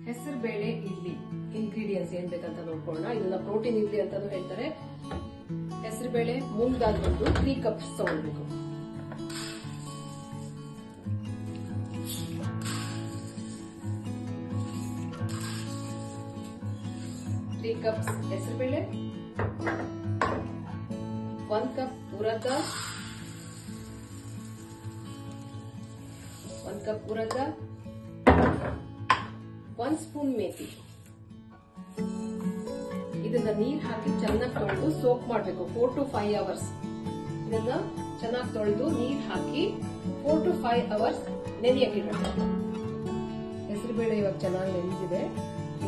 ಹೆಸರು ಬೇಳೆ ಇಡ್ಲಿ ಇಂಗ್ರೀಡಿಯೆಂಟ್ಸ್ ಏನ್ ಬೇಕಂತ ನೋಡ್ಕೊಳ್ಳೋಣ. ಇದನ್ನ ಪ್ರೋಟೀನ್ ಇಡ್ಲಿ ಅಂತಾನು ಹೇಳ್ತಾರೆ. ಹೆಸರು ಬೇಳೆ ಮೂಂಗ್ ದಾಲ್ ಬಂದು 3 ಕಪ್ಸ್ ತಗೊಳ್ಬೇಕು. ಕಪ್ಸ್ ಹೆಸರು ಬೇಳೆ, 1 ಕಪ್ ಉರದ್ ದಾಲ್, 1 ಕಪ್ ಉರದ್ ದಾಲ್, 1 ಸ್ಪೂನ್ ಮೇಥಿ. ಇದನ್ನ ನೀರ್ ಹಾಕಿ ಚೆನ್ನಾಗಿ ತೊಳೆದು ಸೋಪ್ ಮಾಡಬೇಕು 4 to 5 ಅವರ್ಸ್. ಇದನ್ನ ಚೆನ್ನಾಗಿ ತೊಳೆದು ನೀರ್ ಹಾಕಿ 4 to 5 ಅವರ್ಸ್ ನೆನೆಯಕ್ಕಿಡಬೇಕು. ಹೆಸರು ಬೇಳೆ ಇವಾಗ ಚೆನ್ನಾಗಿ ನೆನೆದಿದೆ.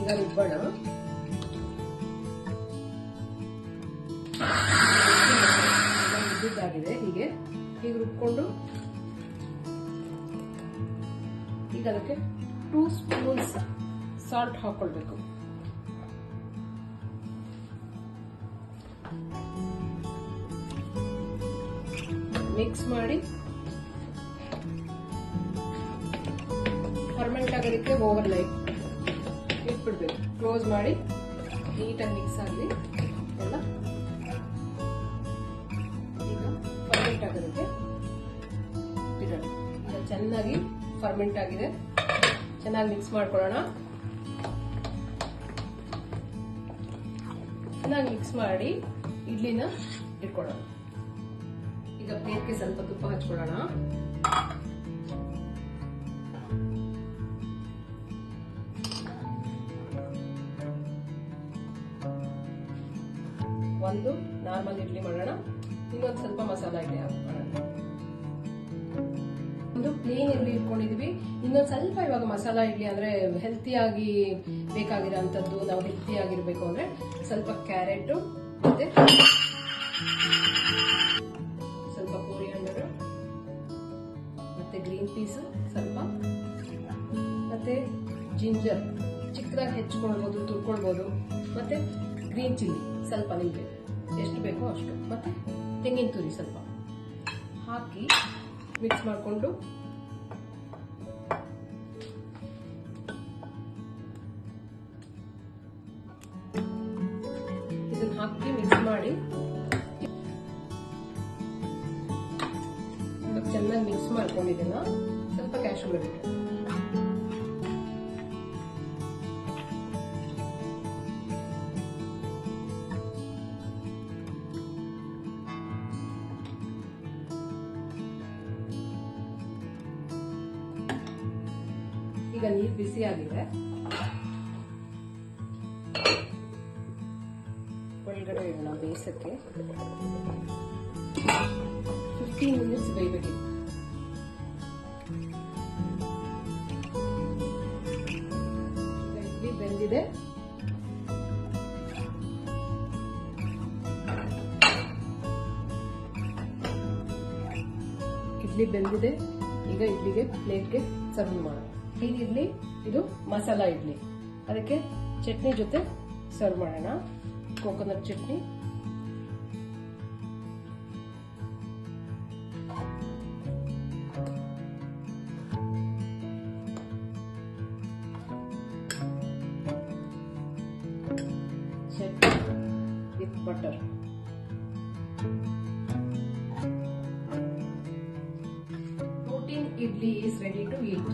ಈಗ ರುಬ್ಬೋಣ. ರುಬ್ಬಿದ್ದಾಗಿದೆ. ಹೀಗೆ ರುಬ್ಕೊಂಡು ಈಗ ಅದಕ್ಕೆ 2 ಸ್ಪೂನ್ಸ್ ಸಾಲ್ಟ್ ಹಾಕೊಳ್ಬೇಕು. ಮಿಕ್ಸ್ ಮಾಡಿ ಫರ್ಮೆಂಟ್ ಆಗೋದಕ್ಕೆ ಓವರ್ ನೈಟ್ ಇಟ್ಬಿಡ್ಬೇಕು. ಕ್ಲೋಸ್ ಮಾಡಿ ನೀಟಾಗಿ ಮಿಕ್ಸ್ ಆಗಲಿ ಎಲ್ಲ. ಈಗ ಫರ್ಮೆಂಟ್ ಆಗೋದಕ್ಕೆ ಇಡೋಣ. ಈಗ ಚೆನ್ನಾಗಿ ಫರ್ಮೆಂಟ್ ಆಗಿದೆ. ಚೆನ್ನಾಗಿ ಮಿಕ್ಸ್ ಮಾಡ್ಕೊಳ್ಳೋಣ. ಚೆನ್ನಾಗಿ ಮಿಕ್ಸ್ ಮಾಡಿ ಇಡ್ಲಿನ ಇಟ್ಕೊಳ್ಳೋಣ. ಈಗ ಪ್ಲೇಟ್ಗೆ ಸ್ವಲ್ಪ ತುಪ್ಪ ಹಚ್ಕೊಳ್ಳೋಣ. ಒಂದು ನಾರ್ಮಲ್ ಇಡ್ಲಿ ಮಾಡೋಣ. ಇನ್ನೊಂದು ಸ್ವಲ್ಪ ಮಸಾಲಾ ಇಡ್ಲಿ ಮಾಡೋಣ. ಒಂದು ಪ್ಲೇನ್ ಇಡ್ಲಿ ಇಟ್ಕೊಂಡಿದೀವಿ. ಇನ್ನೊಂದು ಸ್ವಲ್ಪ ಇವಾಗ ಮಸಾಲಾ ಇಡ್ಲಿ ಅಂದ್ರೆ ಹೆಲ್ತಿಯಾಗಿ ಬೇಕಾಗಿರೋಂಥದ್ದು. ನಾವು ಹೆಲ್ತಿ ಆಗಿರ್ಬೇಕು ಅಂದ್ರೆ ಸ್ವಲ್ಪ ಕ್ಯಾರೆಟ್ ಮತ್ತೆ ಸ್ವಲ್ಪ ಕೊರಿಯಾಂಡರ್ ಮತ್ತೆ ಗ್ರೀನ್ ಪೀಸ್ ಸ್ವಲ್ಪ ಮತ್ತೆ ಜಿಂಜರ್ ಚಿಕ್ಕದಾಗಿ ಹೆಚ್ಚಿಕೊಳ್ಬಹುದು, ತುರ್ಕೊಳ್ಬಹುದು. ಮತ್ತೆ ಗ್ರೀನ್ ಚಿಲ್ಲಿ ಸ್ವಲ್ಪ ನಿಮಗೆ ಎಷ್ಟು ಬೇಕೋ ಅಷ್ಟು, ಮತ್ತೆ ತೆಂಗಿನ ತುರಿ ಸ್ವಲ್ಪ ಹಾಕಿ ಮಿಕ್ಸ್ ಮಾಡಿಕೊಂಡು ಇದನ್ನ ಹಾಕಿ ಮಿಕ್ಸ್ ಮಾಡಿ ಚೆನ್ನಾಗಿ ಮಿಕ್ಸ್ ಮಾಡ್ಕೊಂಡಿದ್ದನ್ನ ಸ್ವಲ್ಪ ಕ್ಯಾಶ್ಯೂ ನಟ್ ಈಗ ನೀರು ಬಿಸಿ ಆಗಿದೆ. ಒಳಗಡೆ ಇಡೋಣ ಬೇಯಿಸಕ್ಕೆ. 15 ಮಿನಿಟ್ಸ್ ಬೇಯಬೇಕಿತ್ತು. ಇಡ್ಲಿ ಬೆಂದಿದೆ. ಇಡ್ಲಿ ಬೆಂದಿದೆ. ಈಗ ಇಡ್ಲಿಗೆ ಪ್ಲೇಟ್ಗೆ ಸರ್ವ್ ಮಾಡೋಣ. ಈ ಇಡ್ಲಿ ಇದು ಮಸಾಲಾ ಇಡ್ಲಿ. ಅದಕ್ಕೆ ಚಟ್ನಿ ಜೊತೆ ಸರ್ವ್ ಮಾಡೋಣ. Coconut chutney, chutney with butter. Protein idli is ready to eat.